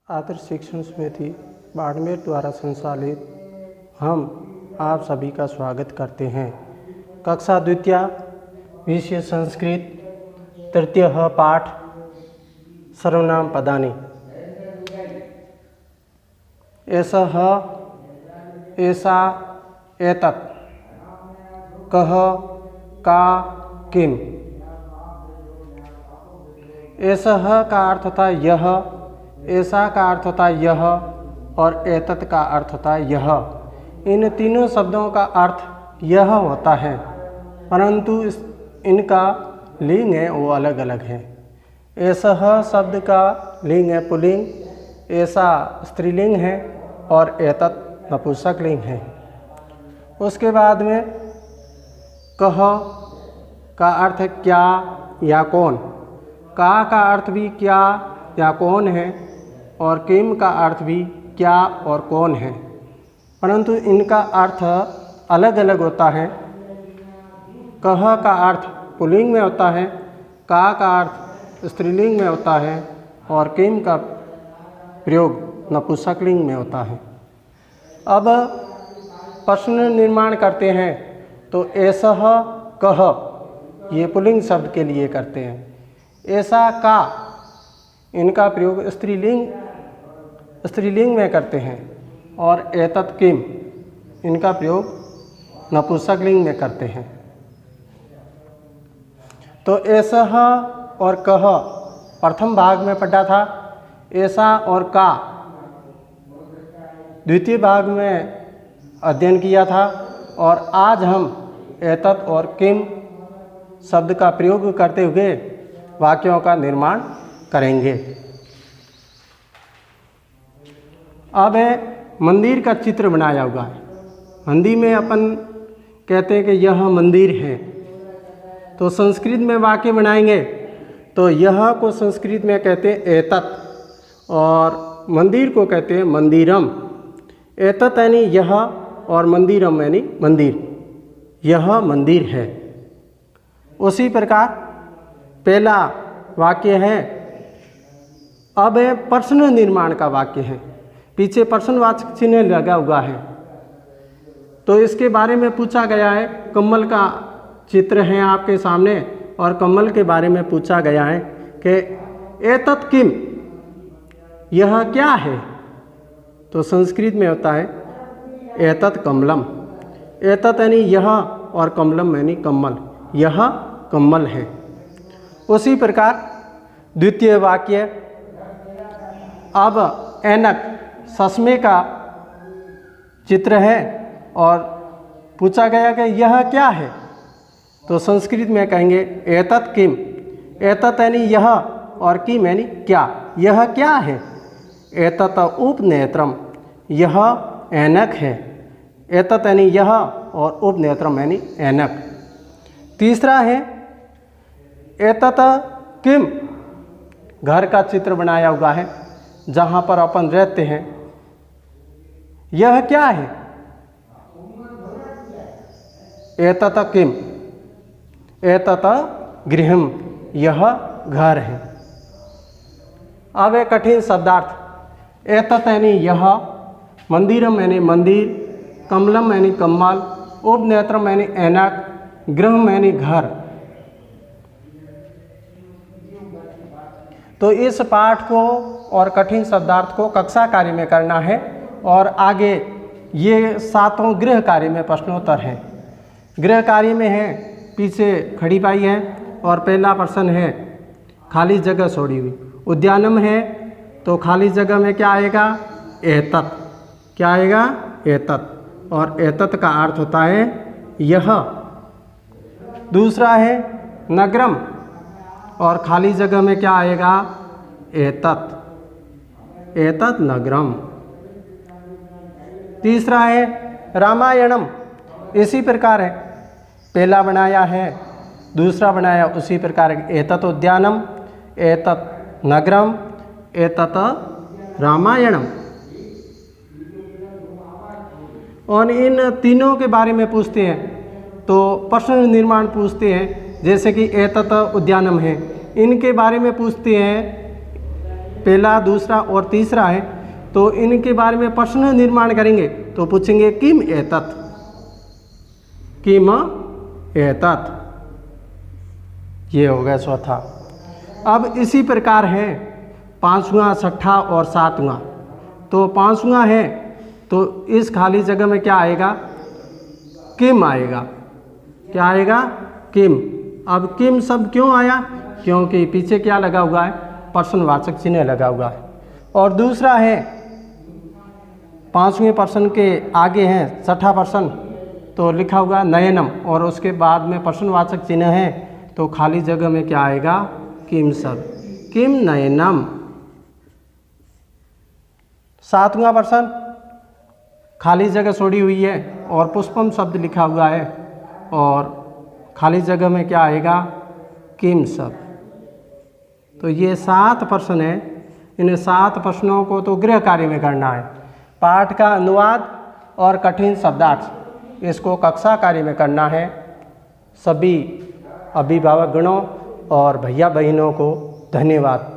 आदर्श शिक्षण समिति बाड़मेर द्वारा संचालित हम आप सभी का स्वागत करते हैं। कक्षा द्वितीय विषय संस्कृत तृतीय पाठ सर्वनाम पदानि। एषः एषा एतत् कः का किम। एषः का अर्थ था यह, ऐसा का अर्थ होता है यह और एतत् का अर्थ होता है यह। इन तीनों शब्दों का अर्थ यह होता है, परंतु इनका लिंग है वो अलग अलग है। एषः शब्द का लिंग है पुल्लिंग, ऐसा स्त्रीलिंग है और एतत् नपुंसकलिंग है। उसके बाद में कह का अर्थ है क्या या कौन। का अर्थ भी क्या या कौन है और किम का अर्थ भी क्या और कौन है, परंतु इनका अर्थ अलग अलग होता है। कह का अर्थ पुल्लिंग में होता है, का अर्थ स्त्रीलिंग में होता है और किम का प्रयोग नपुंसकलिंग में होता है। अब प्रश्न निर्माण करते हैं तो एषः कह ये पुल्लिंग शब्द के लिए करते हैं। ऐसा का इनका प्रयोग स्त्रीलिंग में करते हैं और एतत् किम इनका प्रयोग नपुंसकलिंग में करते हैं। तो एषः और कह प्रथम भाग में पढ़ा था, ऐसा और का द्वितीय भाग में अध्ययन किया था और आज हम एतत् और किम शब्द का प्रयोग करते हुए वाक्यों का निर्माण करेंगे। अब मंदिर का चित्र बनाया हुआ है। हिंदी में अपन कहते हैं कि यह मंदिर है, तो संस्कृत में वाक्य बनाएंगे तो यह को संस्कृत में कहते हैं एतत् और मंदिर को कहते हैं मंदिरम। एतत् यानी यह और मंदिरम यानी मंदिर, यह मंदिर है। उसी प्रकार पहला वाक्य है, अब प्रश्न निर्माण का वाक्य है। पीछे प्रश्नवाचक चिन्ह लगा हुआ है, तो इसके बारे में पूछा गया है। कमल का चित्र है आपके सामने और कमल के बारे में पूछा गया है कि एतत् किम, यह क्या है। तो संस्कृत में होता है एतत् कमलम। एतत् यानी यह और कमलम यानी कमल, यह कमल है। उसी प्रकार द्वितीय वाक्य, अब ऐनक चश्मे का चित्र है और पूछा गया कि यह क्या है। तो संस्कृत में कहेंगे एतत् किम। एतत् यानी यह और किम यानी क्या, यह क्या है। एतत् उपनेत्रम, यह ऐनक है। एतत् यानी यह और उपनेत्रम यानी ऐनक। तीसरा है एतत् किम, घर का चित्र बनाया हुआ है जहाँ पर अपन रहते हैं। यह क्या है, एतत् किम। एतत् गृहम, यह घर है। अब एक कठिन शब्दार्थ, एतत् यानी यह, मंदिरम यानी मंदिर, कमलम यानी कमल, उपनेत्रम यानी ऐनक, गृहम यानी घर। तो इस पाठ को और कठिन शब्दार्थ को कक्षा कार्य में करना है और आगे ये सातों गृह कार्य में प्रश्नोत्तर हैं। गृह कार्य में है पीछे खड़ी पाई है और पहला प्रश्न है खाली जगह छोड़ी हुई। उद्यानम है तो खाली जगह में क्या आएगा, एतत्। क्या आएगा, एतत्। और एतत् का अर्थ होता है यह। दूसरा है नगरम और खाली जगह में क्या आएगा, एतत्। एतत् नगरम। तीसरा है रामायणम। इसी प्रकार है, पहला बनाया है दूसरा बनाया उसी प्रकार एतत् उद्यानम, एतत् नगरम, एतत् रामायणम। और इन तीनों के बारे में पूछते हैं तो प्रश्न निर्माण पूछते हैं, जैसे कि एतत् उद्यानम है, इनके बारे में पूछते हैं पहला, दूसरा और तीसरा है, तो इनके बारे में प्रश्न निर्माण करेंगे। तो पूछेंगे किम एतत्, किम एतत्, ये हो गया चौथा। अब इसी प्रकार है पाँचवां, छठा और सातवां। तो पाँचवां है तो इस खाली जगह में क्या आएगा, किम आएगा। क्या आएगा, किम। अब किम शब्द क्यों आया, क्योंकि पीछे क्या लगा हुआ है, प्रश्नवाचक चिन्ह लगा हुआ है। और दूसरा है पाँचवें प्रश्न के आगे है छठा प्रश्न, तो लिखा हुआ नयनम और उसके बाद में प्रश्नवाचक चिन्ह है, तो खाली जगह में क्या आएगा, किम शब्द, किम नयनम। सातवां प्रश्न खाली जगह छोड़ी हुई है और पुष्पम शब्द लिखा हुआ है, और खाली जगह में क्या आएगा, किम शब्द। तो ये 7 प्रश्न है। इन 7 प्रश्नों को तो गृह कार्य में करना है। पाठ का अनुवाद और कठिन शब्दार्थ इसको कक्षा कार्य में करना है। सभी अभिभावक गणों और भैया बहनों को धन्यवाद।